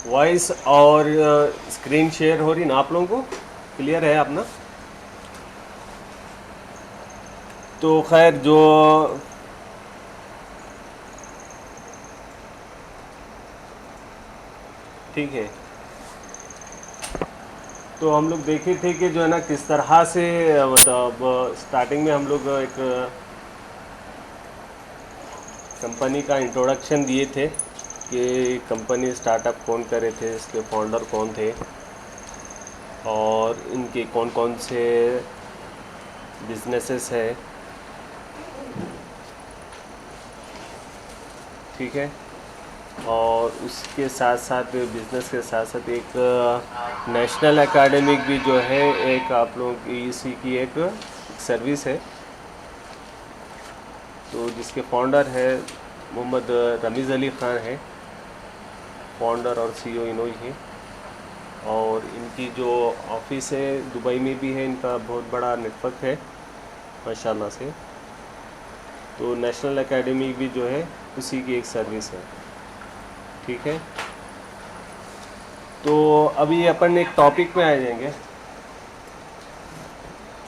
Voice और screen share हो रही ना आप लोगों को? क्लियर है अपना? तो खैर जो ठीक है, तो हम लोग देखे थे कि जो है ना किस तरह से मतलब स्टार्टिंग में हम लोग एक कंपनी का इंट्रोडक्शन दिए थे कि कंपनी स्टार्टअप कौन करे थे, इसके फाउंडर कौन थे और इनके कौन कौन से बिजनेसेस है। ठीक है, और उसके साथ साथ बिजनेस के साथ साथ एक नेशनल एकेडमिक भी जो है एक आप लोगों की इसी की एक सर्विस है, तो जिसके फाउंडर है मोहम्मद रमीज़ अली ख़ान है, फाउंडर और सीईओ इन्हों ही है। और इनकी जो ऑफिस है दुबई में भी है, इनका बहुत बड़ा नेटवर्क है माशाल्लाह से। तो नेशनल एकेडमी भी जो है उसी की एक सर्विस है। ठीक है, तो अभी अपन एक टॉपिक में आ जाएंगे।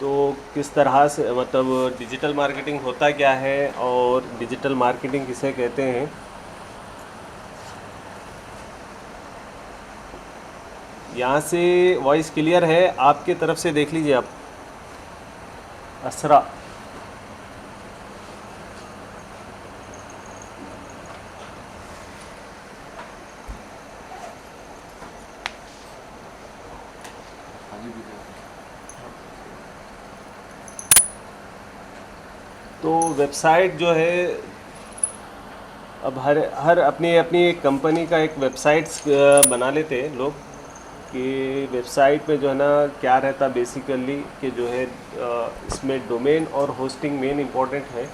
तो किस तरह से मतलब डिजिटल मार्केटिंग होता क्या है और डिजिटल मार्केटिंग किसे कहते हैं। यहाँ से वॉइस क्लियर है आपके तरफ से? देख लीजिए आप। असरा, तो वेबसाइट जो है अब हर हर अपनी अपनी एक कंपनी का एक वेबसाइट्स बना लेते हैं लोग कि वेबसाइट में जो है ना क्या रहता बेसिकली कि जो है इसमें डोमेन और होस्टिंग मेन इम्पोर्टेंट है।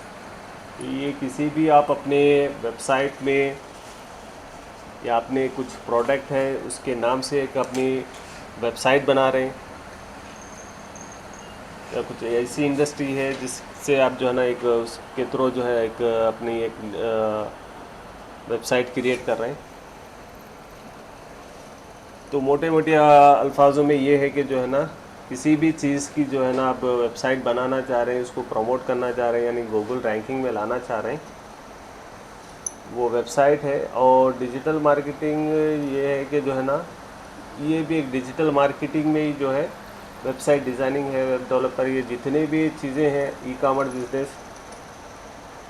ये किसी भी आप अपने वेबसाइट में या अपने कुछ प्रोडक्ट है उसके नाम से एक अपनी वेबसाइट बना रहे हैं, या कुछ ऐसी इंडस्ट्री है जिससे आप जो है ना एक उसके थ्रू जो है एक अपनी एक वेबसाइट क्रिएट कर रहे हैं। तो मोटे मोटे अल्फाजों में ये है कि जो है ना किसी भी चीज़ की जो है ना आप वेबसाइट बनाना चाह रहे हैं, उसको प्रमोट करना चाह रहे हैं, यानी गूगल रैंकिंग में लाना चाह रहे हैं, वो वेबसाइट है। और डिजिटल मार्केटिंग ये है कि जो है ना ये भी एक डिजिटल मार्केटिंग में ही जो है वेबसाइट डिज़ाइनिंग है, वेब डेवलपर, ये जितने भी चीज़ें हैं ई कॉमर्स बिजनेस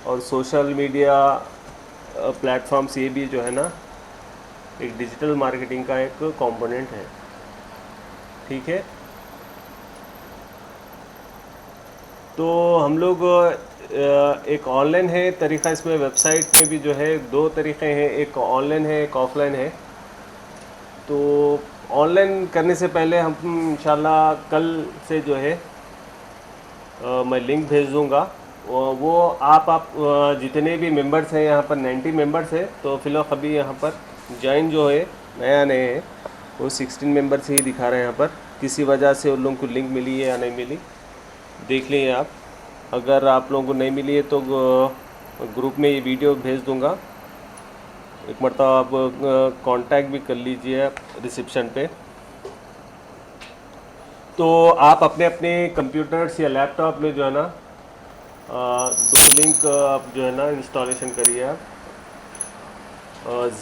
और सोशल मीडिया प्लेटफॉर्म्स, ये भी जो है ना एक डिजिटल मार्केटिंग का एक कंपोनेंट है। ठीक है, तो हम लोग एक ऑनलाइन है तरीक़ा, इसमें वेबसाइट में भी जो है दो तरीक़े हैं, एक ऑनलाइन है एक ऑफलाइन है। तो ऑनलाइन करने से पहले हम इंशाल्लाह कल से जो है मैं लिंक भेज दूंगा। वो आप जितने भी मेंबर्स हैं यहाँ पर 90 मेंबर्स हैं, तो फिलहाल अभी यहाँ पर जॉइन जो है नया नए हैं वो 16 मेंबर्स ही दिखा रहे हैं यहाँ पर। किसी वजह से उन लोगों को लिंक मिली है या नहीं मिली देख लीजिए आप। अगर आप लोगों को नहीं मिली है तो ग्रुप में ये वीडियो भेज दूंगा, एक मरतबा आप कांटेक्ट भी कर लीजिए रिसेप्शन पे। तो आप अपने अपने कंप्यूटर्स या लैपटॉप में जो है ना दो लिंक आप जो है ना इंस्टॉलेशन करिए आप।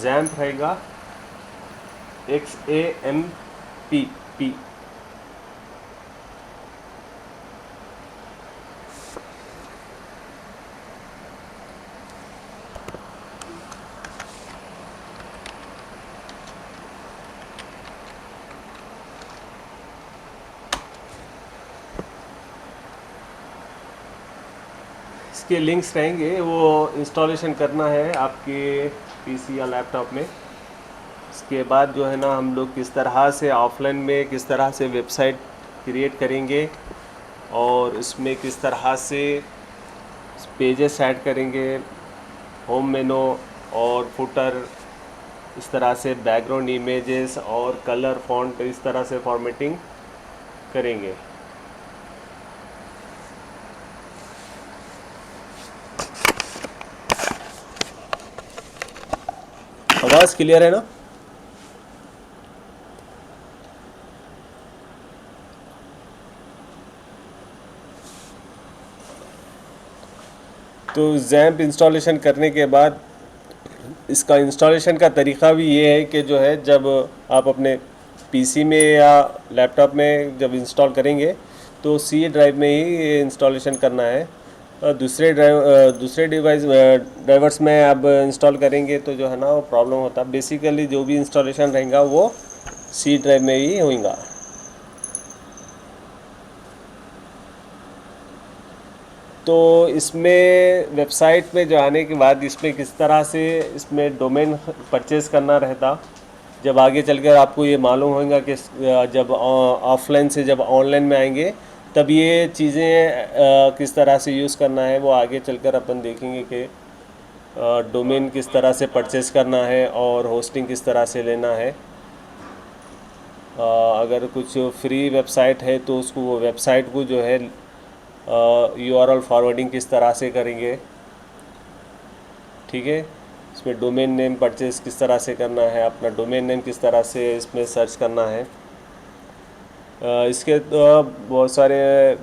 जैम्प रहेगा, XAMPP। इसके लिंक्स रहेंगे, वो इंस्टॉलेशन करना है आपके पीसी या लैपटॉप में। इसके बाद जो है ना हम लोग किस तरह से ऑफलाइन में किस तरह से वेबसाइट क्रिएट करेंगे और इसमें किस तरह से पेजेस ऐड करेंगे, होम मेनू और फुटर, इस तरह से बैकग्राउंड इमेजेस और कलर फॉन्ट इस तरह से फॉर्मेटिंग करेंगे। आवाज़ क्लियर है ना? तो जैम्प इंस्टॉलेशन करने के बाद इसका इंस्टॉलेशन का तरीका भी ये है कि जो है जब आप अपने पीसी में या लैपटॉप में जब इंस्टॉल करेंगे तो सी ड्राइव में ही ये इंस्टॉलेशन करना है। और दूसरे ड्राइवर्स में आप इंस्टॉल करेंगे तो जो है ना वो प्रॉब्लम होता है। बेसिकली जो भी इंस्टॉलेशन रहेगा वो सी ड्राइव में ही होगा। तो इसमें वेबसाइट में जो आने के बाद इसमें किस तरह से इसमें डोमेन परचेज़ करना रहता, जब आगे चलकर आपको ये मालूम होगा कि जब ऑफलाइन से जब ऑनलाइन में आएंगे तब ये चीज़ें किस तरह से यूज़ करना है वो आगे चलकर अपन देखेंगे कि डोमेन किस तरह से परचेज़ करना है और होस्टिंग किस तरह से लेना है। अगर कुछ फ्री वेबसाइट है तो उसको वो वेबसाइट को जो है यूआरएल फॉरवर्डिंग किस तरह से करेंगे, ठीक है। इसमें डोमेन नेम परचेज़ किस तरह से करना है, अपना डोमेन नेम किस तरह से इसमें सर्च करना है। इसके तो बहुत सारे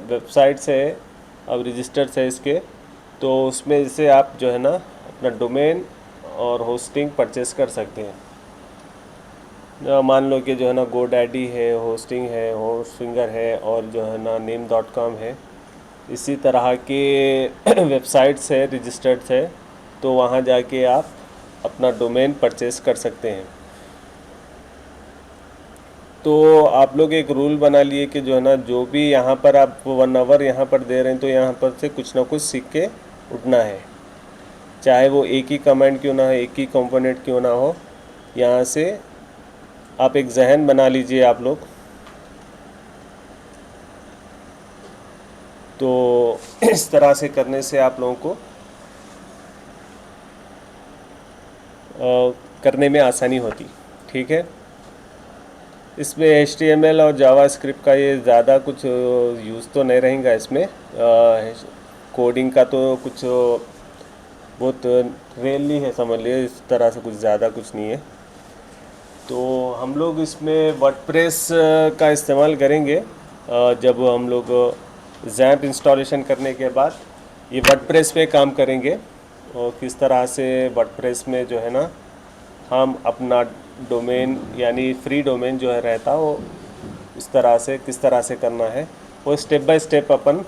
वेबसाइट्स है, अब रजिस्टर्स है इसके, तो उसमें से आप जो है ना अपना डोमेन और होस्टिंग परचेज़ कर सकते हैं। मान लो कि जो है ना GoDaddy है, होस्टिंग है, होस्टफिंगर है और जो है ना name.com है। इसी तरह के वेबसाइट्स है, रजिस्टर्ड है, तो वहाँ जाके आप अपना डोमेन परचेज़ कर सकते हैं। तो आप लोग एक रूल बना लिए कि जो है ना जो भी यहाँ पर आप 1 आवर यहाँ पर दे रहे हैं तो यहाँ पर से कुछ ना कुछ सीख के उठना है, चाहे वो एक ही कमांड क्यों ना हो, एक ही कंपोनेंट क्यों ना हो। यहाँ से आप एक जहन बना लीजिए आप लोग। तो इस तरह से करने से आप लोगों को करने में आसानी होती, ठीक है। इसमें HTML और जावास्क्रिप्ट का ये ज़्यादा कुछ यूज़ तो नहीं रहेगा इसमें। कोडिंग का तो कुछ बहुत रेयरली है, समझ लिए, इस तरह से कुछ ज़्यादा कुछ नहीं है। तो हम लोग इसमें वर्डप्रेस का इस्तेमाल करेंगे। जब हम लोग जैम्प इंस्टॉलेशन करने के बाद ये वर्डप्रेस पे काम करेंगे और किस तरह से वर्डप्रेस में जो है ना हम अपना डोमेन यानी फ्री डोमेन जो है रहता वो इस तरह से किस तरह से करना है वो स्टेप बाय स्टेप अपन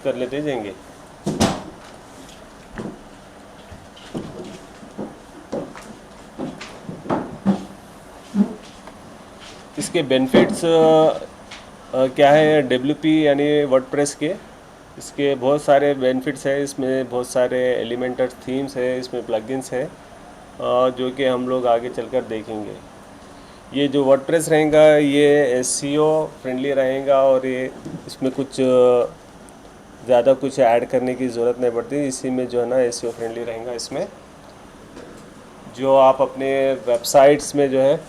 कर लेते जाएंगे। इसके बेनिफिट्स क्या है WP यानी वर्डप्रेस के, इसके बहुत सारे बेनिफिट्स है। इसमें बहुत सारे एलिमेंटर थीम्स है, इसमें प्लगइन्स है जो कि हम लोग आगे चलकर देखेंगे। ये जो वर्डप्रेस रहेगा ये SEO फ्रेंडली रहेगा और ये इसमें कुछ ज़्यादा कुछ ऐड करने की ज़रूरत नहीं पड़ती। इसी में जो है ना SEO फ्रेंडली रहेगा। इसमें जो आप अपने वेबसाइट्स में जो है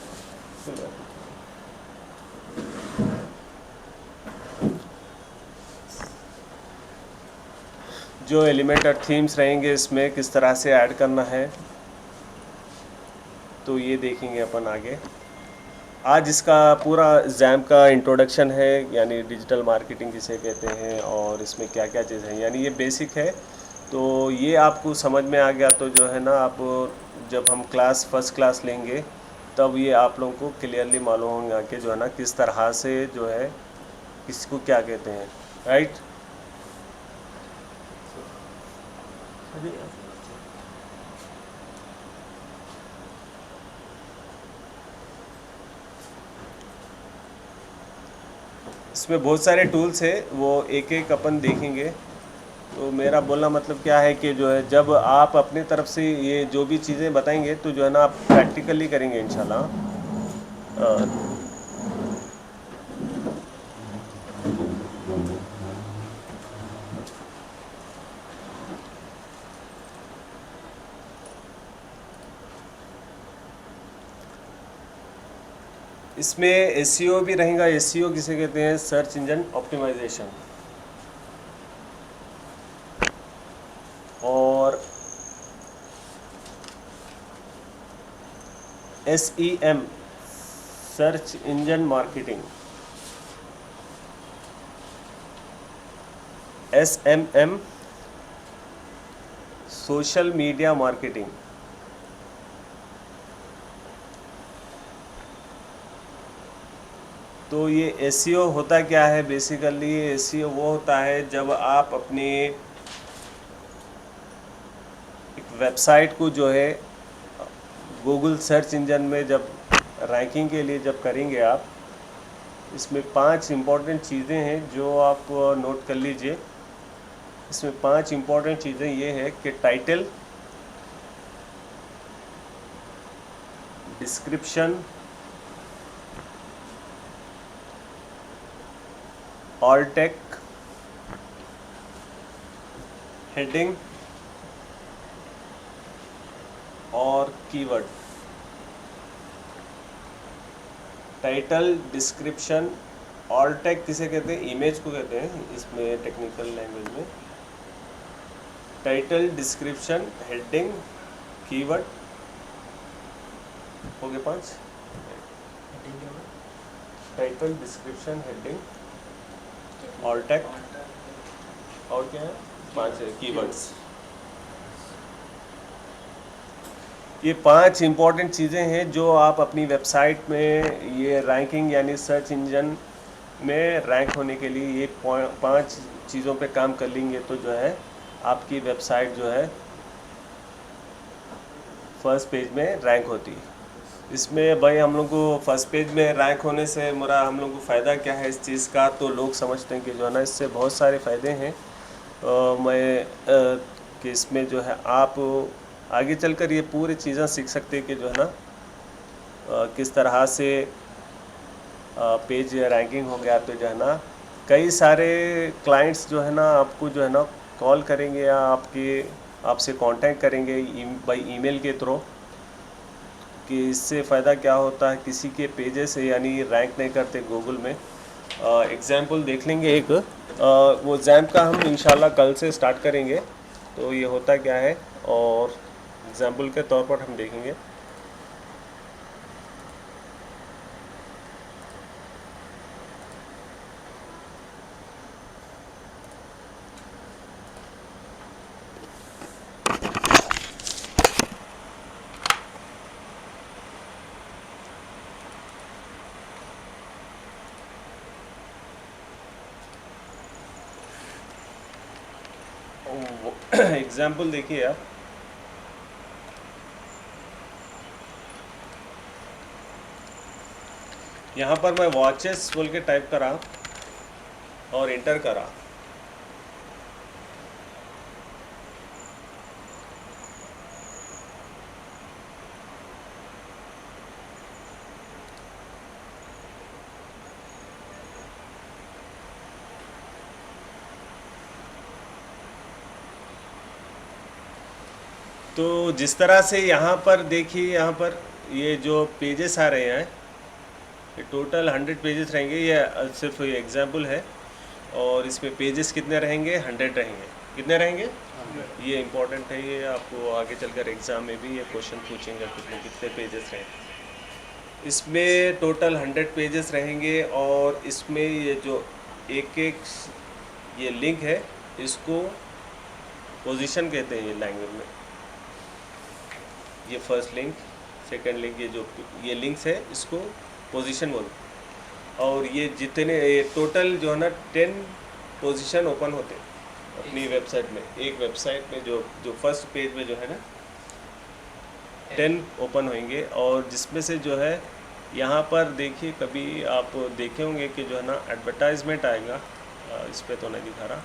जो एलिमेंटर थीम्स रहेंगे इसमें किस तरह से ऐड करना है तो ये देखेंगे अपन आगे। आज इसका पूरा जैम्प का इंट्रोडक्शन है, यानी डिजिटल मार्केटिंग किसे कहते हैं और इसमें क्या क्या चीज़ है, यानी ये बेसिक है। तो ये आपको समझ में आ गया तो जो है ना आप जब हम फर्स्ट क्लास लेंगे तब ये आप लोगों को क्लियरली मालूम होगा कि जो है ना किस तरह से जो है किसको क्या कहते हैं, राइट। इसमें बहुत सारे टूल्स है, वो एक एक अपन देखेंगे। तो मेरा बोलना मतलब क्या है कि जो है जब आप अपनी तरफ से ये जो भी चीज़ें बताएंगे तो जो है ना आप प्रैक्टिकली करेंगे इंशाल्लाह। इसमें SEO भी रहेगा। SEO किसे कहते हैं, सर्च इंजन ऑप्टिमाइजेशन। और SEM search engine marketing. SMM social media marketing. तो ये एसईओ होता क्या है? बेसिकली एसईओ वो होता है जब आप अपनी एक वेबसाइट को जो है गूगल सर्च इंजन में जब रैंकिंग के लिए जब करेंगे आप, इसमें 5 इम्पॉर्टेंट चीज़ें हैं जो आप नोट कर लीजिए। इसमें 5 इम्पॉर्टेंट चीज़ें ये है कि title, description, alt tag, heading और keyword. Title, description, alt tag किसे कहते हैं? इमेज को कहते हैं इसमें टेक्निकल लैंग्वेज में। टाइटल, डिस्क्रिप्शन, हेडिंग, कीवर्ड, हो गए 5। Title, description, heading, alt tag और क्या है? 5 है कीवर्ड्स। ये 5 इम्पॉर्टेंट चीज़ें हैं जो आप अपनी वेबसाइट में ये रैंकिंग यानी सर्च इंजन में रैंक होने के लिए ये 5 चीज़ों पे काम कर लेंगे तो जो है आपकी वेबसाइट जो है फर्स्ट पेज में रैंक होती है। इसमें भाई हम लोग को फर्स्ट पेज में रैंक होने से हम लोग को फ़ायदा क्या है इस चीज़ का? तो लोग समझते हैं कि जो है ना इससे बहुत सारे फ़ायदे हैं। कि इसमें जो है आप आगे चलकर ये पूरी चीज़ें सीख सकते हैं कि जो है ना किस तरह से पेज रैंकिंग हो गया तो जो है ना कई सारे क्लाइंट्स जो है ना आपको जो है ना कॉल करेंगे या आपसे कांटेक्ट करेंगे बाई ईमेल के थ्रू। कि इससे फ़ायदा क्या होता है किसी के पेजेस से यानी रैंक नहीं करते गूगल में। एग्ज़ाम्पल देख लेंगे एक, वो जैम्प का हम इंशाल्लाह कल से स्टार्ट करेंगे। तो ये होता क्या है और एग्ज़ाम्पल के तौर पर हम देखेंगे। एग्ज़ाम्पल देखिए आप, यहाँ पर मैं वॉचेस बोल के टाइप करा और इंटर करा। तो जिस तरह से यहाँ पर देखिए, यहाँ पर ये जो पेजेस आ रहे हैं ये टोटल 100 पेजेस रहेंगे। ये सिर्फ ये एग्जांपल है और इसमें पेजेस कितने रहेंगे? 100 रहेंगे। कितने रहेंगे? ये इम्पोर्टेंट है, ये आपको आगे चलकर एग्ज़ाम में भी ये क्वेश्चन पूछेंगे कितने पेजेस रहेंगे। इसमें टोटल 100 पेजेस रहेंगे और इसमें ये जो एक ये लिंक है इसको पोजीशन कहते हैं ये लैंग्वेज में। ये फर्स्ट लिंक, सेकंड लिंक, ये लिंक्स है इसको पोजीशन बोलते। और ये जितने टोटल जो है ना 10 पोजीशन ओपन होते अपनी वेबसाइट में। एक वेबसाइट में जो फर्स्ट पेज में जो है ना 10 ओपन होंगे और जिसमें से जो है यहाँ पर देखिए कभी आप देखे होंगे कि जो है ना एडवर्टाइजमेंट आएगा। इस पर तो नहीं दिखा रहा।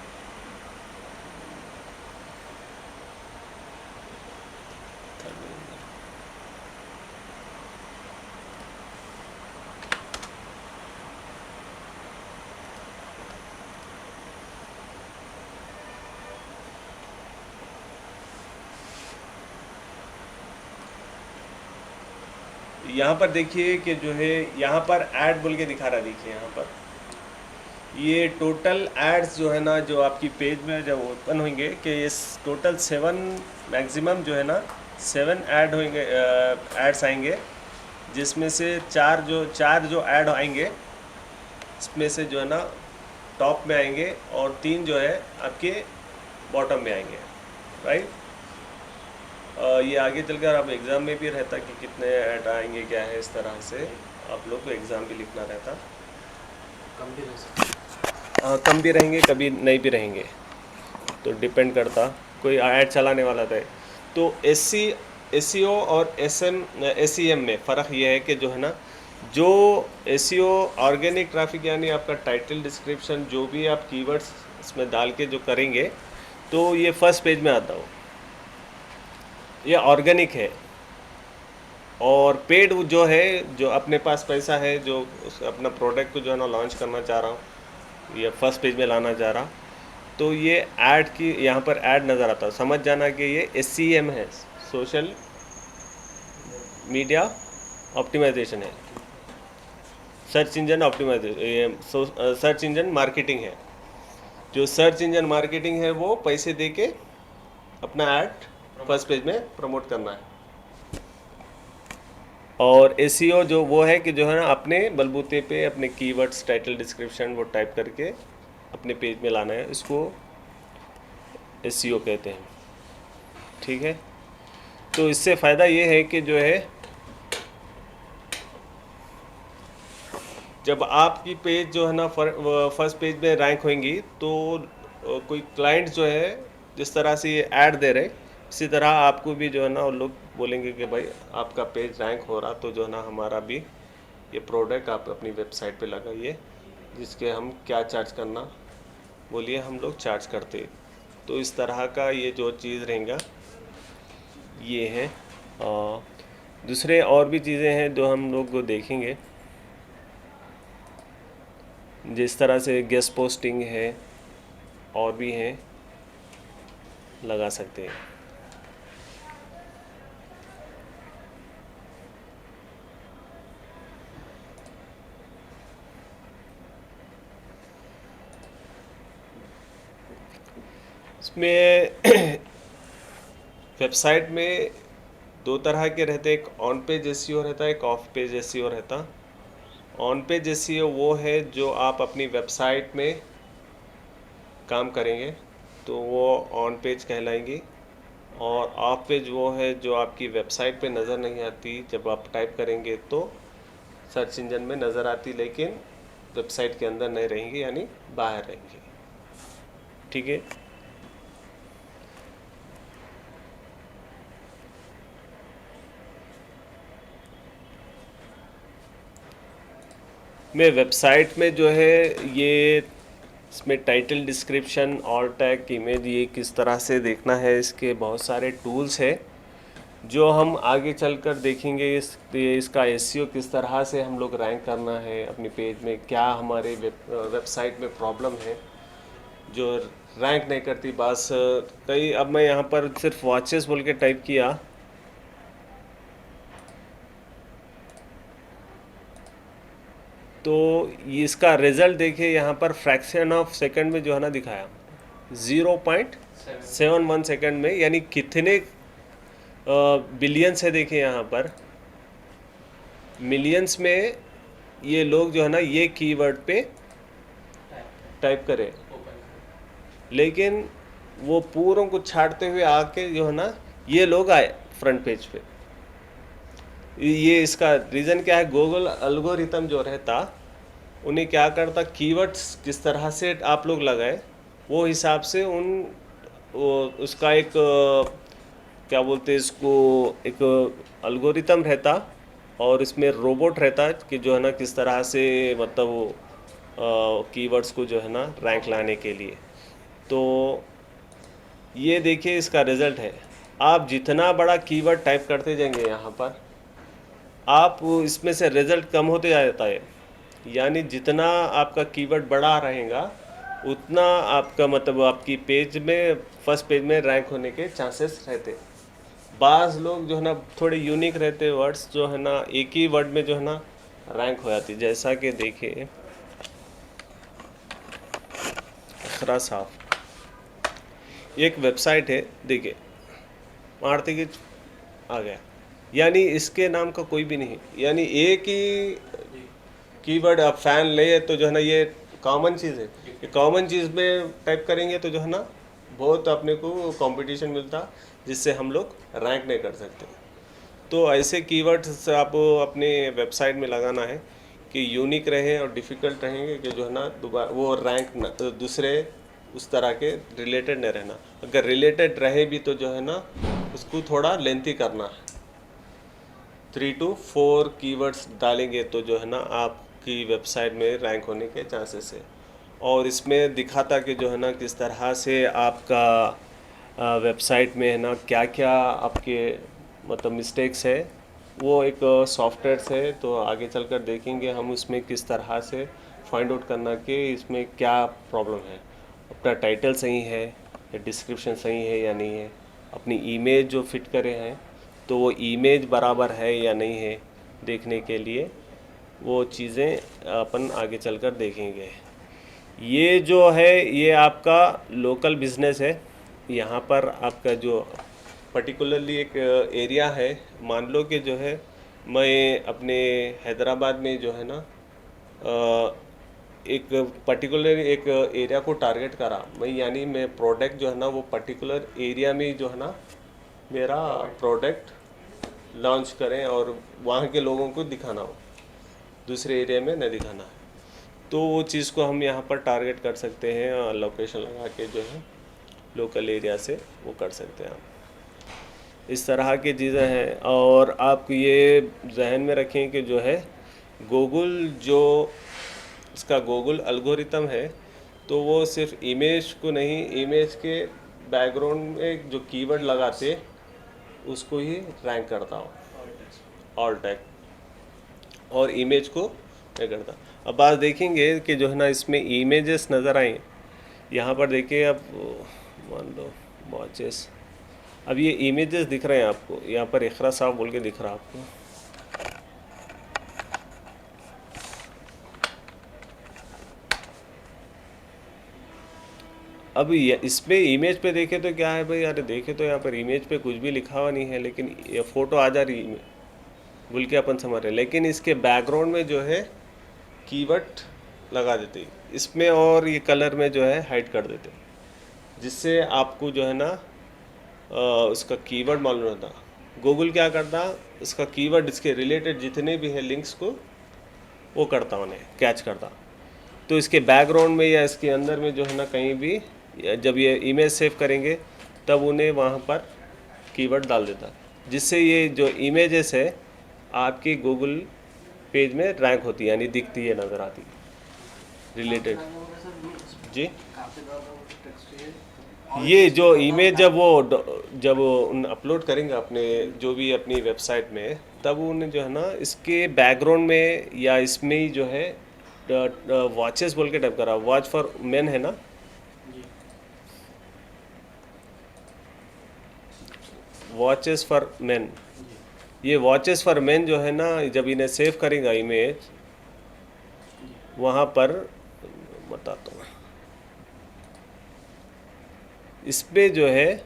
यहाँ पर देखिए कि जो है यहाँ पर ऐड बोल के दिखा रहा। देखिए यहाँ पर ये टोटल एड्स जो है ना जो आपकी पेज में जब ओपन होंगे कि ये टोटल 7 मैक्सिमम जो है ना 7 ऐड होंगे, एड्स आएंगे। जिसमें से चार जो ऐड आएंगे इसमें से जो है ना टॉप में आएंगे और 3 जो है आपके बॉटम में आएंगे, राइट। ये आगे चलकर आप एग्ज़ाम में भी रहता कि कितने ऐड आएंगे क्या है, इस तरह से आप लोग को एग्ज़ाम भी लिखना रहता। कम भी रह सकते। हाँ, कम भी रहेंगे कभी नहीं भी रहेंगे, तो डिपेंड करता कोई ऐड चलाने वाला था। तो एसईओ और एसईएम में फ़र्क ये है कि जो है ना, जो एसईओ ऑर्गेनिक ट्रैफिक यानी आपका टाइटल डिस्क्रिप्शन जो भी आप कीवर्ड्स इसमें डाल के जो करेंगे तो ये फर्स्ट पेज में आता हो, ये ऑर्गेनिक है। और पेड जो है, जो अपने पास पैसा है, जो अपना प्रोडक्ट को जो है ना लॉन्च करना चाह रहा हूँ या फर्स्ट पेज में लाना चाह रहा, तो ये ऐड की यहाँ पर ऐड नज़र आता है, समझ जाना कि ये SEM है, सोशल मीडिया ऑप्टिमाइजेशन है, search engine optimization, search engine marketing है। जो सर्च इंजन मार्केटिंग है वो पैसे दे के अपना ऐड फर्स्ट पेज में प्रमोट करना है। और SEO जो वो है कि जो है ना अपने बलबूते पे अपने कीवर्ड्स टाइटल डिस्क्रिप्शन वो टाइप करके अपने पेज में लाना है, इसको SEO कहते हैं। ठीक है, तो इससे फ़ायदा ये है कि जो है जब आपकी पेज जो है ना फर्स्ट पेज में रैंक होंगी तो कोई क्लाइंट जो है जिस तरह से ये ऐड दे रहे, इसी तरह आपको भी जो है ना वो लोग बोलेंगे कि भाई आपका पेज रैंक हो रहा, तो जो है ना हमारा भी ये प्रोडक्ट आप अपनी वेबसाइट पे लगाइए, जिसके हम क्या चार्ज करना बोलिए, हम लोग चार्ज करते। तो इस तरह का ये जो चीज़ रहेगा ये है। और दूसरे और भी चीज़ें हैं जो हम लोग देखेंगे, जिस तरह से गेस्ट पोस्टिंग है और भी हैं, लगा सकते हैं। इसमें वेबसाइट में दो तरह के रहते हैं, एक ऑन पेज एसईओ रहता है, एक ऑफ पेज एसईओ रहता। ऑन पेज एसईओ वो है जो आप अपनी वेबसाइट में काम करेंगे तो वो ऑन पेज कहलाएंगी, और ऑफ पेज वो है जो आपकी वेबसाइट पे नज़र नहीं आती, जब आप टाइप करेंगे तो सर्च इंजन में नज़र आती लेकिन वेबसाइट के अंदर नहीं रहेंगी, यानी बाहर रहेंगी। ठीक है, मैं वेबसाइट में जो है ये इसमें टाइटल डिस्क्रिप्शन और टैग इमेज ये किस तरह से देखना है, इसके बहुत सारे टूल्स हैं जो हम आगे चलकर देखेंगे। इसका एसईओ किस तरह से हम लोग रैंक करना है अपनी पेज में, क्या हमारे वेबसाइट में प्रॉब्लम है जो रैंक नहीं करती। बस कई, अब मैं यहाँ पर सिर्फ वॉचेस बोल के टाइप किया तो इसका रिज़ल्ट देखिए, यहाँ पर फ्रैक्शन ऑफ सेकंड में जो है ना दिखाया 0.71 सेकंड में, यानी कितने बिलियंस है। देखिए यहाँ पर मिलियंस में ये लोग जो है ना ये कीवर्ड पे टाइप करें, लेकिन वो पूरों को छाड़ते हुए आके जो है ना ये लोग आए फ्रंट पेज पे। ये इसका रीज़न क्या है, गूगल एल्गोरिथम जो रहता उन्हें क्या करता, कीवर्ड्स किस तरह से आप लोग लगाए वो हिसाब से उसका एक क्या बोलते हैं इसको, एक एल्गोरिथम रहता, और इसमें रोबोट रहता कि जो है ना किस तरह से मतलब वो कीवर्ड्स को जो है ना रैंक लाने के लिए। तो ये देखिए इसका रिज़ल्ट है, आप जितना बड़ा कीवर्ड टाइप करते जाएंगे यहाँ पर आप इसमें से रिज़ल्ट कम होते जाता है, यानी जितना आपका कीवर्ड बड़ा रहेगा उतना आपका मतलब आपकी पेज में फर्स्ट पेज में रैंक होने के चांसेस रहते। बाज़ लोग जो है ना थोड़े यूनिक रहते वर्ड्स जो है ना एक ही वर्ड में जो है ना रैंक हो जाती, जैसा कि देखिए अखरा साफ एक वेबसाइट है, देखिए मारते कि आ गया, यानी इसके नाम का कोई भी नहीं, यानी एक ही कीवर्ड आप फैन ले तो जो है ना ये कॉमन चीज़ है, ये कॉमन चीज़ में टाइप करेंगे तो जो है ना बहुत अपने को कंपटीशन मिलता। जिससे हम लोग रैंक नहीं कर सकते। तो ऐसे कीवर्ड्स आप अपने वेबसाइट में लगाना है कि यूनिक रहे और डिफ़िकल्ट रहेंगे कि जो है ना दोबारा वो रैंक न दूसरे उस तरह के रिलेटेड नहीं रहना। अगर रिलेटेड रहे भी तो जो है ना उसको थोड़ा लेंथी करना है। 3 to 4 कीवर्ड्स डालेंगे तो जो है ना आपकी वेबसाइट में रैंक होने के चांसेस है। और इसमें दिखाता कि जो है ना किस तरह से आपका वेबसाइट में है ना क्या क्या आपके मतलब मिस्टेक्स है। वो एक सॉफ्टवेयर है, तो आगे चलकर देखेंगे हम उसमें किस तरह से फाइंड आउट करना कि इसमें क्या प्रॉब्लम है। अपना टाइटल सही है या डिस्क्रिप्शन सही है या नहीं है, अपनी इमेज जो फिट करे हैं तो वो इमेज बराबर है या नहीं है, देखने के लिए वो चीज़ें अपन आगे चलकर देखेंगे। ये जो है ये आपका लोकल बिजनेस है। यहाँ पर आपका जो पर्टिकुलरली एक एरिया है, मान लो कि जो है मैं अपने हैदराबाद में जो है ना एक पर्टिकुलर एक एरिया को टारगेट करा मैं, यानी मैं प्रोडक्ट जो है ना वो पर्टिकुलर एरिया में जो है ना मेरा प्रोडक्ट लॉन्च करें और वहाँ के लोगों को दिखाना हो, दूसरे एरिया में नहीं दिखाना है। तो वो चीज़ को हम यहाँ पर टारगेट कर सकते हैं और लोकेशन लगा के जो है लोकल एरिया से वो कर सकते हैं हम। इस तरह की चीज़ें हैं। और आप ये जहन में रखें कि जो है गूगल जो इसका गूगल एल्गोरिथम है तो वो सिर्फ इमेज को नहीं, इमेज के बैकग्राउंड में जो कीवर्ड लगाते उसको ही रैंक करता हो, ऑल टैग, और इमेज को नहीं करता। अब बात देखेंगे कि जो है ना इसमें इमेजेस नज़र आए। यहाँ पर देखिए, अब मान लो वॉचेस, अब ये इमेजेस दिख रहे हैं आपको, यहाँ पर इखरा साहब बोल के दिख रहा है आपको। अब इसमें इमेज पे देखे तो क्या है भाई, अरे देखे तो यहाँ पर इमेज पे कुछ भी लिखा हुआ नहीं है, लेकिन ये फ़ोटो आ जा रही है बोल के अपन समझ रहे हैं, लेकिन इसके बैकग्राउंड में जो है कीवर्ड लगा देते इसमें, और ये कलर में जो है हाइड कर देते, जिससे आपको जो है ना उसका कीवर्ड मालूम रहता। गूगल क्या करता, उसका कीवर्ड इसके रिलेटेड जितने भी है लिंक्स को वो करता, उन्हें कैच करता। तो इसके बैकग्राउंड में या इसके अंदर में जो है ना कहीं भी जब ये इमेज सेव करेंगे तब उन्हें वहाँ पर कीवर्ड डाल देता, जिससे ये जो इमेजेस है आपकी गूगल पेज में रैंक होती है, यानी दिखती है, नज़र आती है रिलेटेड। जी, ये जो इमेज जब उन अपलोड करेंगे अपने जो भी अपनी वेबसाइट में, तब उन्हें जो है ना इसके बैकग्राउंड में या इसमें ही जो है वॉचेस बोल के टाइप करा, वॉच फॉर मेन है ना, वॉचेस फॉर मेन। ये वॉचेस फॉर मेन जो है ना, जब इन्हें सेव करेगा इमेज, वहाँ पर बताता हूँ, इस पे जो है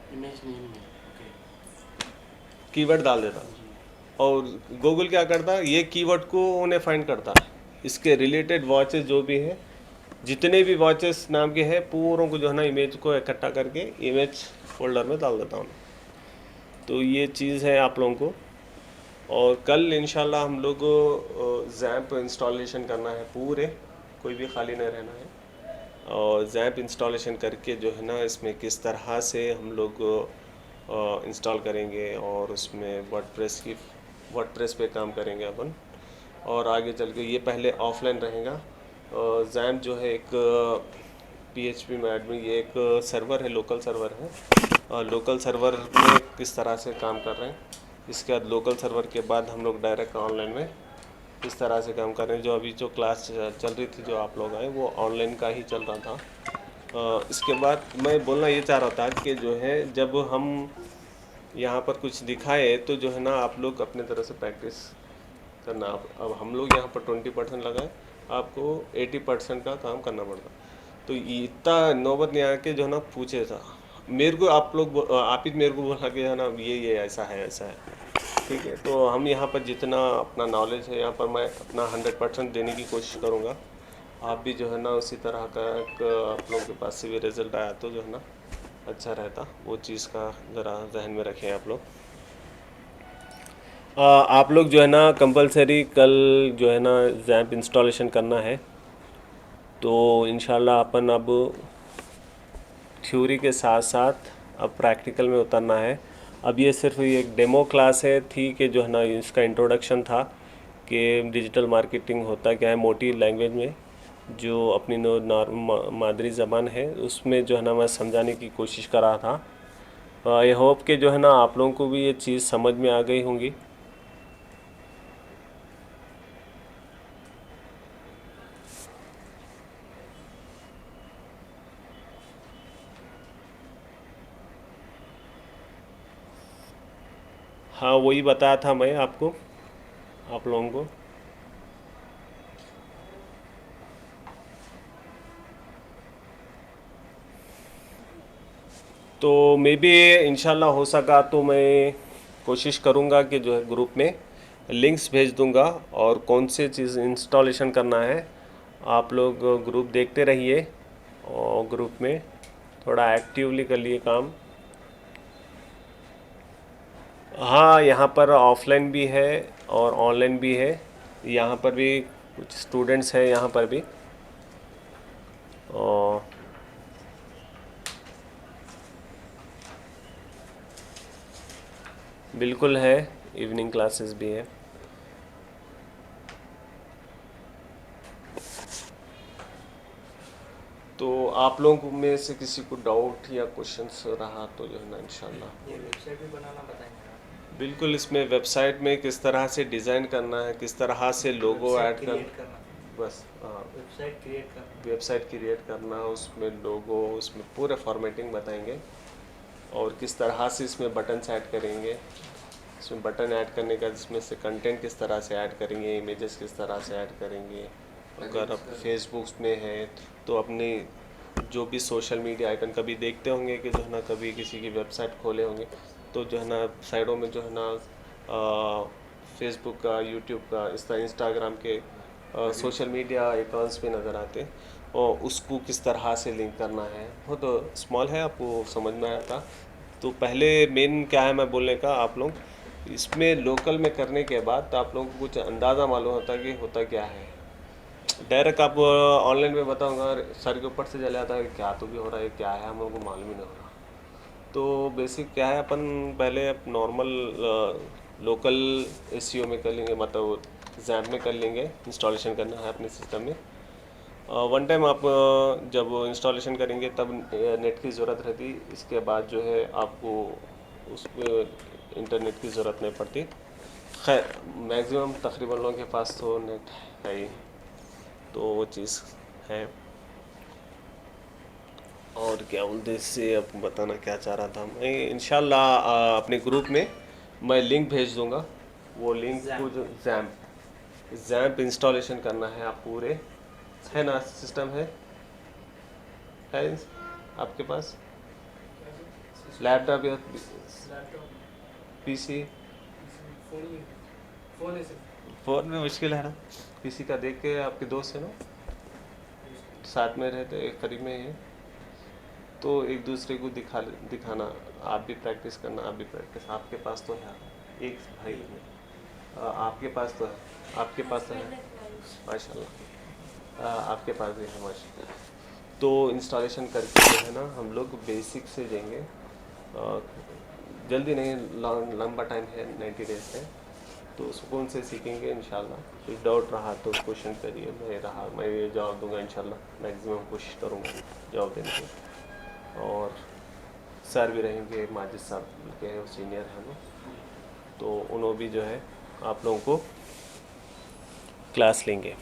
कीवर्ड डाल देता, और गूगल क्या करता, ये कीवर्ड को उन्हें फाइंड करता, इसके रिलेटेड वॉचेस जो भी है, जितने भी वॉचेस नाम के हैं पूरों को जो है ना इमेज को इकट्ठा करके इमेज फोल्डर में डाल देता हूँ। तो ये चीज़ है आप लोगों को। और कल इंशाल्लाह हम लोग ज़ैम्प इंस्टॉलेशन करना है पूरे, कोई भी खाली नहीं रहना है, और ज़ैम्प इंस्टॉलेशन करके जो है ना इसमें किस तरह से हम लोग इंस्टॉल करेंगे, और उसमें वर्डप्रेस पे काम करेंगे अपन। और आगे चल के ये पहले ऑफलाइन रहेगा। ज़ैम्प जो है एक PHP में एडमिन, ये एक सर्वर है, लोकल सर्वर है, और लोकल सर्वर में किस तरह से काम कर रहे हैं। इसके बाद लोकल सर्वर के बाद हम लोग डायरेक्ट ऑनलाइन में इस तरह से काम कर रहे हैं। जो अभी जो क्लास चल रही थी, जो आप लोग आए, वो ऑनलाइन का ही चल रहा था। इसके बाद मैं बोलना ये चाह रहा था कि जो है जब हम यहाँ पर कुछ दिखाए तो जो है ना आप लोग अपने तरह से प्रैक्टिस करना। अब हम लोग यहाँ पर 20% लगाए, आपको 80% का काम करना पड़ता। तो इतना नौबत नहीं आया कि जो है ना पूछे था मेरे को, आप ही मेरे को बोला कि है ना ये ऐसा है ऐसा है, ठीक है। तो हम यहाँ पर जितना अपना नॉलेज है यहाँ पर मैं अपना 100% देने की कोशिश करूँगा। आप भी जो है ना उसी तरह का आप लोगों के पास से भी रिज़ल्ट आया तो जो है ना अच्छा रहता, वो चीज़ का ज़रा जहन में रखें आप लोग। आप लोग जो है ना कंपलसरी कल जो है ना जैम्प इंस्टॉलेशन करना है। तो इंशाल्लाह अपन अब थ्योरी के साथ साथ अब प्रैक्टिकल में उतरना है। अब ये सिर्फ ये एक डेमो क्लास है थी कि जो है ना इसका इंट्रोडक्शन था कि डिजिटल मार्केटिंग होता क्या है मोटी लैंग्वेज में, जो अपनी मादरी ज़बान है उसमें जो है ना मैं समझाने की कोशिश कर रहा था। आई होप कि जो है ना आप लोगों को भी ये चीज़ समझ में आ गई होंगी। हाँ, वही बताया था मैं आपको, आप लोगों को। तो मे बी इंशाल्लाह हो सका तो मैं कोशिश करूँगा कि जो है ग्रुप में लिंक्स भेज दूँगा और कौन से चीज़ इंस्टॉलेशन करना है आप लोग ग्रुप देखते रहिए और ग्रुप में थोड़ा एक्टिवली कर लिए काम। हाँ, यहाँ पर ऑफलाइन भी है और ऑनलाइन भी है। यहाँ पर भी कुछ स्टूडेंट्स हैं यहाँ पर भी, और बिल्कुल है, इवनिंग क्लासेस भी है। तो आप लोगों में से किसी को डाउट या क्वेश्चंस रहा तो जो है ना इंशाल्लाह ये वेबसाइट भी बनाना बताएंगे आप? बिल्कुल। इसमें वेबसाइट में किस तरह से डिज़ाइन करना है, किस तरह से लोगो वेबसाइट ऐड क्रिएट करना, करना, बस हाँ, वेबसाइट क्रिएट करना। वेबसाइट क्रिएट करना, उसमें लोगो, उसमें पूरे फॉर्मेटिंग बताएंगे और किस तरह से इसमें बटन्स ऐड करेंगे, इसमें बटन ऐड करने का जिसमें से कंटेंट किस तरह से ऐड करेंगे, इमेजेस किस तरह से ऐड करेंगे। अगर आप फेसबुक में है तो अपने जो भी सोशल मीडिया आइकन कभी देखते होंगे कि जो है ना कभी किसी की वेबसाइट खोले होंगे तो जो है ना साइडों में जो है ना फेसबुक का, यूट्यूब का, इस तरह इंस्टाग्राम के सोशल मीडिया अकाउंट्स पे नज़र आते हैं और उसको किस तरह से लिंक करना है। वो तो स्मॉल है, आपको समझ में आया था। तो पहले मेन क्या है मैं बोलने का, आप लोग इसमें लोकल में करने के बाद आप लोगों को कुछ अंदाज़ा मालूम होता है कि होता क्या है। डायरेक्ट आप ऑनलाइन में बताऊंगा सर के ऊपर से चले आता है क्या तो भी हो रहा है, क्या है हम लोगों को मालूम ही नहीं हो रहा। तो बेसिक क्या है, अपन पहले नॉर्मल लोकल एसईओ में कर लेंगे, मतलब जैम्प में कर लेंगे। इंस्टॉलेशन करना है अपने सिस्टम में। वन टाइम आप जब इंस्टॉलेशन करेंगे तब नेट की ज़रूरत रहती, इसके बाद जो है आपको उस इंटरनेट की ज़रूरत नहीं पड़ती। खैर मैक्सिमम तकरीबन लोगों के पास तो नेट है ही, तो वो चीज़ है। और क्या बोलते इससे अब बताना क्या चाह रहा था मैं, इंशाल्लाह अपने ग्रुप में मैं लिंक भेज दूंगा। वो लिंक को जो जैम्प इंस्टॉलेशन करना है आप पूरे, है ना, सिस्टम है आपके पास लैपटॉप या लैपटॉप, पीसी। फोन ही, फोन है सिर्फ। फ़ोन में मुश्किल है ना, पीसी का देख के, आपके दोस्त है ना साथ में रहते करीब में ही है, तो एक दूसरे को दिखाना, आप भी प्रैक्टिस करना, आप भी प्रैक्टिस, आपके पास तो है एक भाई है, आपके पास तो है, आपके पास तो है माशाल्लाह, आपके पास भी है माशाल्लाह। तो इंस्टॉलेशन करके जो है ना हम लोग बेसिक से जाएंगे, जल्दी नहीं, लंबा टाइम है, 90 डेज है, तो सुकून से सीखेंगे इंशाल्लाह। कुछ डाउट रहा तो क्वेश्चन करिए, मैं ये जवाब दूंगा इंशाल्लाह, मैक्सिमम कोशिश करूँगा जवाब देने की। और सर भी रहेंगे, माजिद साहब के सीनियर हैं वो, तो उन्होंने भी जो है आप लोगों को क्लास लेंगे।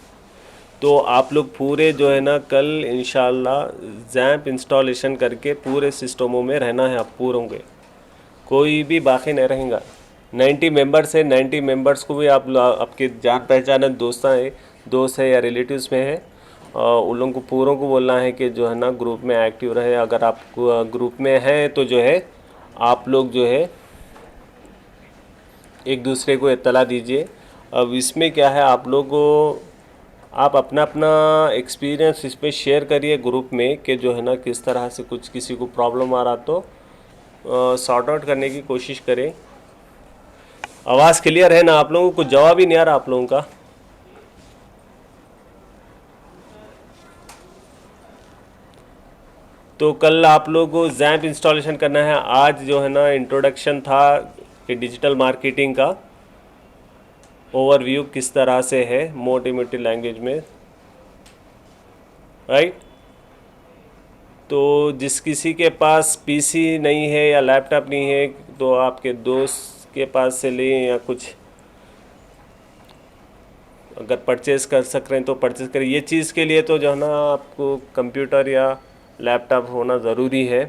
तो आप लोग पूरे जो है ना कल इंशाल्लाह जैम्प इंस्टॉलेशन करके पूरे सिस्टमों में रहना है आप पूरों के, कोई भी बाकी नहीं रहेगा। 90 मेंबर्स है, 90 मेंबर्स को भी आप आपके जान पहचान दोस्त है या रिलेटिव्स में है, उन लोगों को पूरों को बोलना है कि जो है ना ग्रुप में एक्टिव रहे। अगर आप ग्रुप में हैं तो जो है आप लोग जो है एक दूसरे को इत्तला दीजिए। अब इसमें क्या है, आप लोग आप अपना अपना एक्सपीरियंस इसमें शेयर करिए ग्रुप में कि जो है ना किस तरह से कुछ किसी को प्रॉब्लम आ रहा तो सॉर्ट आउट करने की कोशिश करें। आवाज़ क्लियर है ना आप लोगों को? कुछ जवाब ही नहीं आ रहा आप लोगों का। तो कल आप लोगों को जैम्प इंस्टॉलेशन करना है। आज जो है ना इंट्रोडक्शन था कि डिजिटल मार्केटिंग का ओवरव्यू किस तरह से है मोटिवेटिव लैंग्वेज में, राइट। तो जिस किसी के पास पीसी नहीं है या लैपटॉप नहीं है तो आपके दोस्त के पास से लें, या कुछ अगर परचेज़ कर सक रहे हैं तो परचेज़ करें। ये चीज़ के लिए तो जो है ना आपको कंप्यूटर या लैपटॉप होना ज़रूरी है।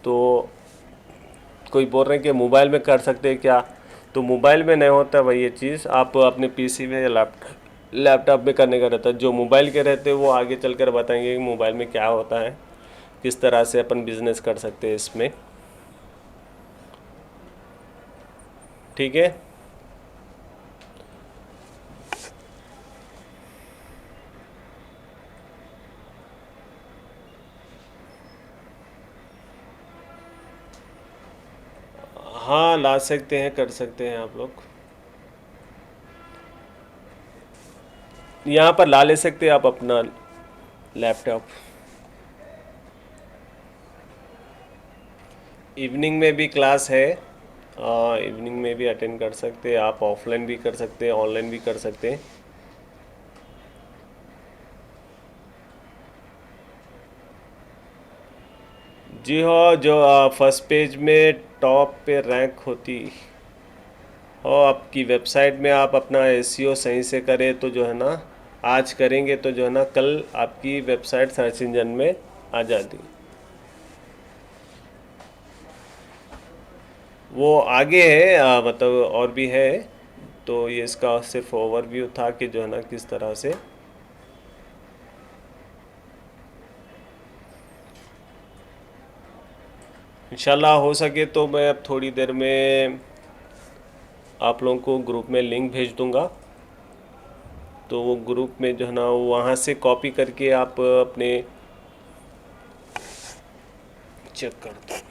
तो कोई बोल रहे हैं कि मोबाइल में कर सकते हैं क्या, तो मोबाइल में नहीं होता भाई ये चीज़, आप अपने पीसी में या लैपटॉप में करने का रहता है। जो मोबाइल के रहते हैं वो आगे चल कर बताएंगे कि मोबाइल में क्या होता है, किस तरह से अपन बिज़नेस कर सकते हैं इसमें, ठीक है। हाँ ला सकते हैं, कर सकते हैं आप लोग, यहाँ पर ला ले सकते हैं आप अपना लैपटॉप। इवनिंग में भी क्लास है, इवनिंग में भी अटेंड कर सकते हैं आप। ऑफलाइन भी कर सकते हैं, ऑनलाइन भी कर सकते हैं। जी हाँ, जो फर्स्ट पेज में टॉप पे रैंक होती और आपकी वेबसाइट में आप अपना एसईओ सही से करें तो जो है ना, आज करेंगे तो जो है ना कल आपकी वेबसाइट सर्च इंजन में आ जाती। वो आगे है, मतलब और भी है। तो ये इसका सिर्फ ओवरव्यू था कि जो है ना किस तरह से इंशाल्लाह हो सके तो मैं अब थोड़ी देर में आप लोगों को ग्रुप में लिंक भेज दूंगा। तो वो ग्रुप में जो है ना वहाँ से कॉपी करके आप अपने चेक कर दो।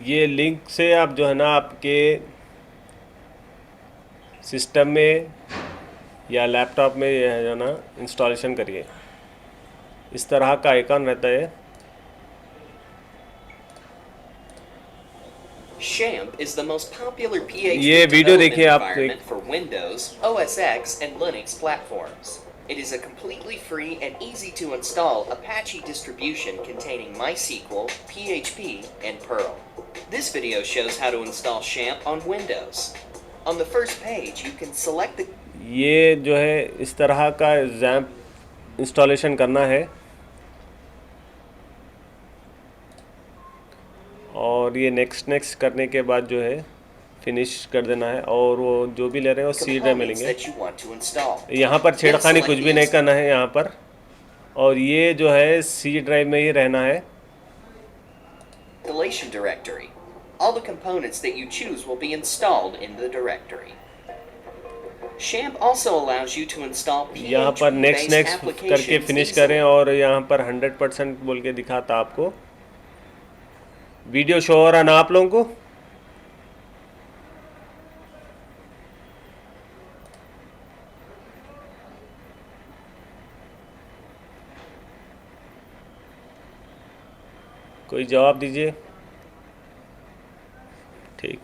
ये लिंक से आप जो है ना आपके सिस्टम में या लैपटॉप में ये है जो ना इंस्टॉलेशन करिए। इस तरह का आइकॉन रहता है। XAMPP is the most popular PHP ये वीडियो development देखिए आप environment for Windows, OS X, and Linux platforms. It is a completely free and easy to install Apache distribution containing MySQL, PHP, and Perl. This video shows how to install XAMPP on Windows. On the first page, you can select the ये जो है इस तरह का XAMPP installation करना है और ये नेक्स्ट करने के बाद जो है फिनिश कर देना है। और वो जो भी ले रहे हैं वो सी ड्राइव में components लेंगे। that you want to install. यहाँ पर छेड़खानी कुछ भी नहीं करना है यहाँ पर, और ये जो है सी ड्राइव में ही रहना है। Installation directory. All the components that you choose will be installed in the directory. XAMPP also allows you to install यहाँ पर PHP-based नेक्स्ट करके applications फिनिश करें easily. और यहाँ पर 100% बोल के दिखाता आपको। वीडियो शो हो रहा ना आप लोगों को? कोई जवाब दीजिए। ठीक।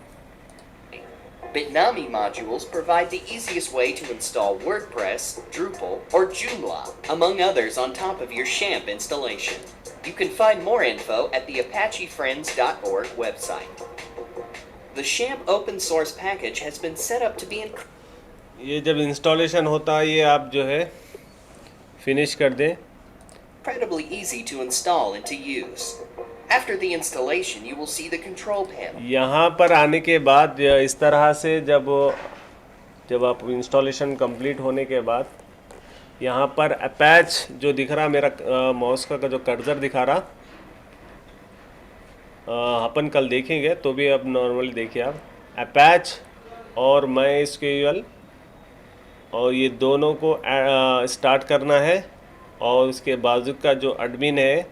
Bitnami modules provide the easiest way to install WordPress, Drupal, or Joomla, among others, on top of your XAMPP installation. You can find more info at the ApacheFriends.org website. The XAMPP open source package has been set up to be ये जब installation होता है ये आप जो है finish कर दें incredibly easy to install and to use. After the installation, you will see the control panel. यहाँ पर आने के बाद इस तरह से जब आप इंस्टॉलेशन कंप्लीट होने के बाद यहाँ पर अटैच जो दिख रहा मेरा माउस का जो कर्सर दिखा रहा अपन कल देखेंगे तो भी अब नॉर्मली देखिए आप अटैच और माई एसक्यूएल और ये दोनों को स्टार्ट करना है और उसके बाजू का जो एडमिन है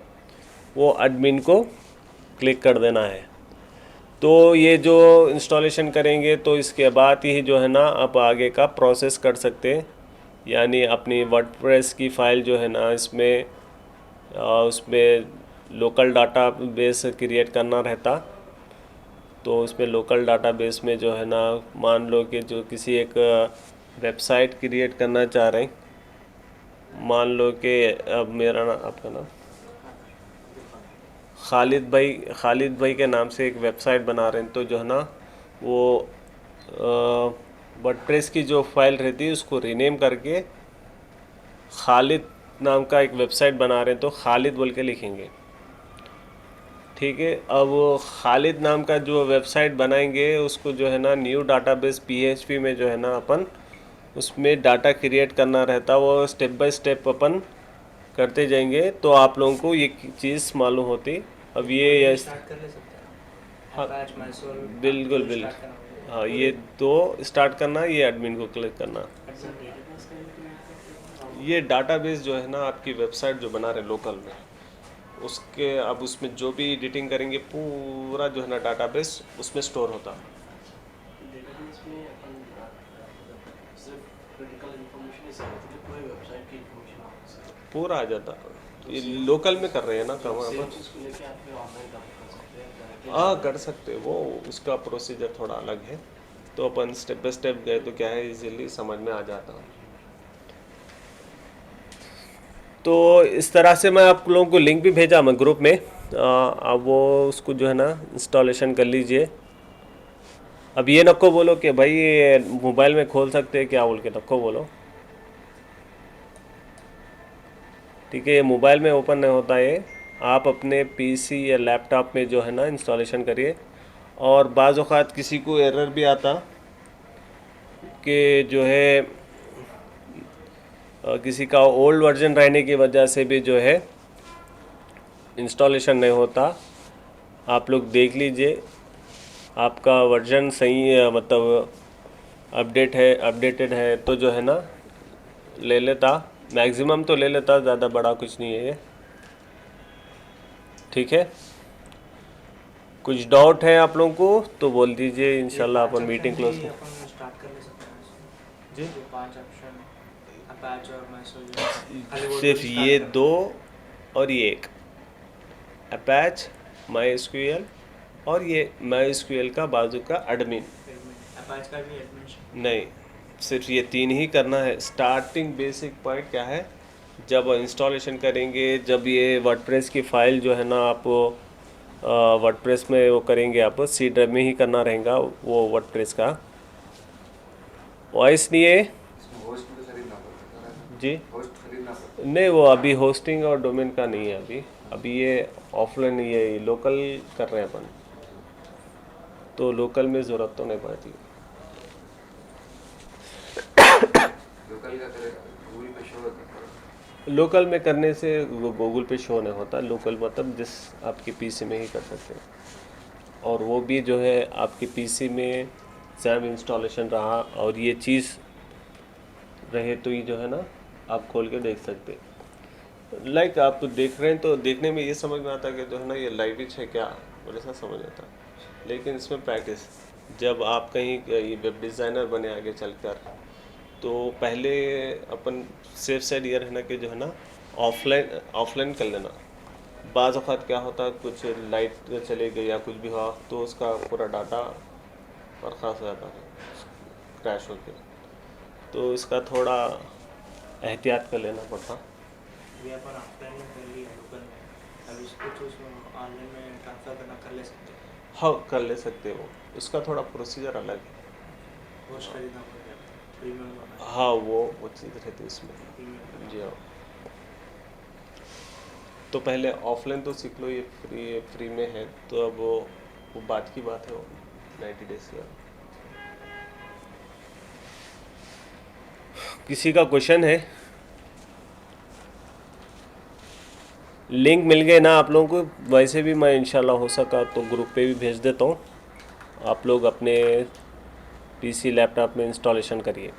वो एडमिन को क्लिक कर देना है। तो ये जो इंस्टॉलेशन करेंगे तो इसके बाद ही जो है ना आप आगे का प्रोसेस कर सकते हैं, यानी अपनी वर्डप्रेस की फ़ाइल जो है ना उसमें लोकल डाटाबेस क्रिएट करना रहता। तो उसमें लोकल डाटाबेस में जो है ना मान लो कि जो किसी एक वेबसाइट क्रिएट करना चाह रहे हैं, मान लो कि अब मेरा आपका नाम खालिद भाई के नाम से एक वेबसाइट बना रहे हैं, तो जो है ना वो वर्डप्रेस की जो फाइल रहती है उसको रीनेम करके खालिद नाम का एक वेबसाइट बना रहे हैं, तो खालिद बोल के लिखेंगे, ठीक है। अब वो खालिद नाम का जो वेबसाइट बनाएंगे उसको जो है ना न्यू डाटाबेस PHP में जो है ना अपन उसमें डाटा क्रिएट करना रहता, वो स्टेप बाय स्टेप अपन करते जाएंगे तो आप लोगों को ये चीज़ मालूम होती। अब ये स्टार्ट कर ले सकते हैं। हाँ, Apache, Mysore, बिल्कुल आपको बिल्कुल start करना होगा। हाँ, ये दो स्टार्ट करना, ये एडमिन को क्लिक करना। ये डाटाबेस जो है ना आपकी वेबसाइट जो बना रहे लोकल में उसके अब उसमें जो भी एडिटिंग करेंगे पूरा जो है ना डाटाबेस उसमें स्टोर होता। डेटाबेस में अपन सिर्फ क्रिटिकल इन्फॉर्मेशन ही सेव होती है, पूरी वेबसाइट की इन्फॉर्मेशन आ सकती है। पूरा आ जाता। ये लोकल में कर रहे हैं ना काम सेम अपन। चीज़ को लेके आप फिर ऑनलाइन काम कर सकते हैं directly हाँ कर सकते हैं, वो उसका प्रोसीजर थोड़ा अलग है, तो अपन स्टेप बाय स्टेप गए तो क्या है इजीली समझ में आ जाता। तो इस तरह से मैं आप लोगों को लिंक भी भेजा मैं ग्रुप में, आप वो उसको जो है ना इंस्टॉलेशन कर लीजिए। अब ये नको बोलो कि भाई ये मोबाइल में खोल सकते हैं क्या बोल के नको बोलो, ठीक है। ये मोबाइल में ओपन नहीं होता है, आप अपने PC या लैपटॉप में जो है ना इंस्टॉलेशन करिए। और बाज़ औक़ात किसी को एरर भी आता कि जो है किसी का ओल्ड वर्जन रहने की वजह से भी जो है इंस्टॉलेशन नहीं होता। आप लोग देख लीजिए आपका वर्जन सही है, मतलब अपडेटेड है तो जो है ना ले लेता, मैक्सिमम तो ले लेता, ज़्यादा बड़ा कुछ नहीं है ये, ठीक है। कुछ डाउट है आप लोगों को तो बोल दीजिए, इंशाल्लाह अपन मीटिंग क्लोज अपन स्टार्ट कर ले सकते हैं जी। ये 5 ऑप्शन Apache और Mysore जो खाली वो सिर्फ start ये करना। दो और ये एक अपैच MySQL और ये MySQL का बाजू का एडमिन, Apache का भी एडमिन नहीं सिर्फ ये तीन ही करना है। स्टार्टिंग बेसिक पॉइंट क्या है, जब इंस्टॉलेशन करेंगे, जब ये वर्डप्रेस की फ़ाइल जो है ना आप वर्डप्रेस में वो करेंगे, आप C ड्राइव में ही करना रहेगा वो वर्डप्रेस का, वॉइस नहीं है होस्ट भी खरीदना पड़ता है जी। होस्ट खरीदना पड़ता है। नहीं वो अभी होस्टिंग और डोमेन का नहीं है, अभी ये ऑफलाइन, ये लोकल कर रहे हैं अपन, तो लोकल में ज़रूरत तो नहीं पड़ती। लोकल का करेगा गूगल पे शो होता है। लोकल में करने से वो गूगल पे शो नहीं होता, लोकल मतलब जिस आपके PC में ही कर सकते हैं, और वो भी जो है आपके PC में जब इंस्टॉलेशन रहा और ये चीज़ रहे तो ये जो है ना आप खोल के देख सकते हैं। लाइक आप तो देख रहे हैं तो देखने में ये समझ में आता है कि जो है ना ये लाइव है क्या, और ऐसा समझ आता है। लेकिन इसमें प्रैक्टिस, जब आप कहीं ये वेब डिज़ाइनर बने आगे चलकर, तो पहले अपन सेफ साइड ये रहना कि जो है ना ऑफलाइन कर लेना। बाज़ औक़ात क्या होता है कुछ लाइट चले गई या कुछ भी हुआ तो उसका पूरा डाटा बर्खास्त हो जाता है क्रैश होकर, तो इसका थोड़ा एहतियात कर लेना पड़ता। ये अपन ऑफलाइन में कर लिया लोकल में, अब इसको तो ऑनलाइन में ट्रांसफर करना कर ले सकते हैं। हाँ कर ले सकते हो, उसका थोड़ा प्रोसीजर अलग है। होस्ट खरीदना पड़ेगा, प्रीमियम हाँ वो चीज़ रहती है इसमें प्रीमियम जी। हाँ तो पहले ऑफलाइन तो सीख लो, ये फ्री में है, तो अब वो बात की बात है, वो 90 डेज की। किसी का क्वेश्चन है? लिंक मिल गए ना आप लोगों को? वैसे भी मैं इंशाल्लाह हो सका तो ग्रुप पे भी भेज देता हूँ, आप लोग अपने पीसी लैपटॉप में इंस्टॉलेशन करिए।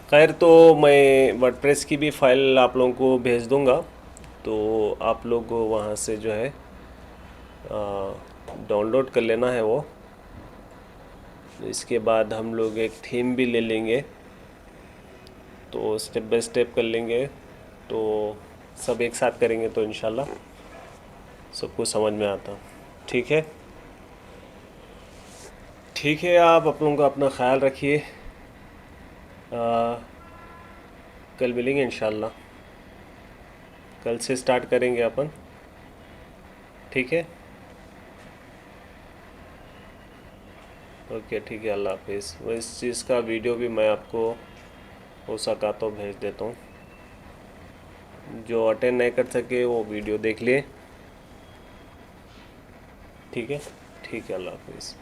खैर, तो मैं वर्डप्रेस की भी फ़ाइल आप लोगों को भेज दूंगा, तो आप लोग वहाँ से जो है डाउनलोड कर लेना है वो। इसके बाद हम लोग एक थीम भी ले लेंगे, तो स्टेप बाय स्टेप कर लेंगे, तो सब एक साथ करेंगे तो इंशाल्लाह सबको समझ में आता। ठीक है, ठीक है, आप लोगों का अपना ख्याल रखिए, कल मिलेंगे इंशाल्लाह, कल से स्टार्ट करेंगे अपन। ठीक है, ओके, ठीक है, अल्लाह हाफिज़। वो इस चीज़ का वीडियो भी मैं आपको हो सका तो भेज देता हूँ, जो अटेंड नहीं कर सके वो वीडियो देख लिए। ठीक है, ठीक है, अल्लाह हाफिज़।